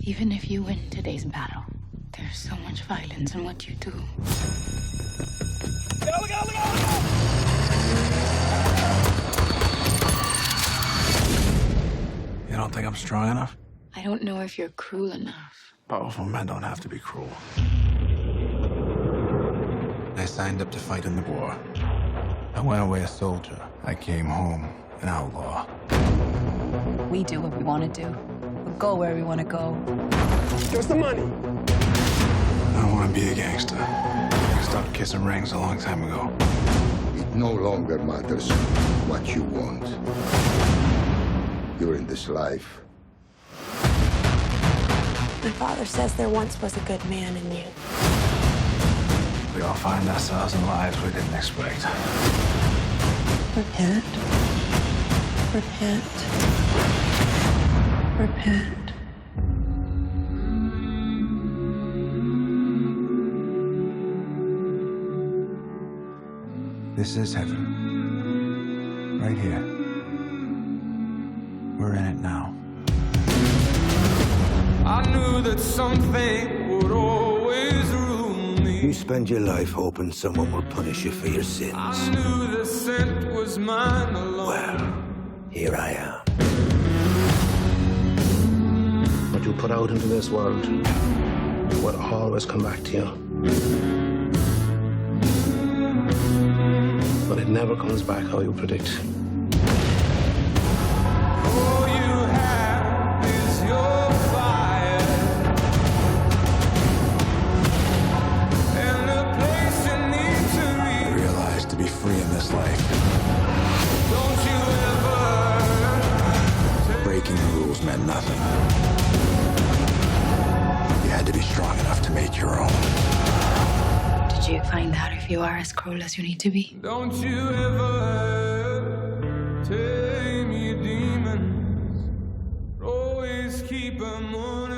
Even if you win today's battle, there's so much violence in what you do. Look out! You don't think I'm strong enough? I don't know if you're cruel enough. Powerful men don't have to be cruel. I signed up to fight in the war. I went away a soldier. I came home an outlaw. We do what we want to do. We'll go where we want to go. Just the money. I don't want to be a gangster. I stopped kissing rings a long time ago. It no longer matters what you want. You're in this life. My father says there once was a good man in you. We all find ourselves in lives we didn't expect. Repent. Repent. Repent. This is heaven. Right here. We're in it now. I knew that something would always rule me. You spend your life hoping someone will punish you for your sins. I knew the scent was mine alone. Well, here I am. What you put out into this world will always come back to you. But it never comes back how you predict. All you have is your fire, and the place you need to reach. I realized to be free in this life, Don't you ever breaking the rules meant nothing. You had to be strong enough to make your own. Did you find out if you are as cruel as you need to be? Don't you ever tame your demons. Always keep them on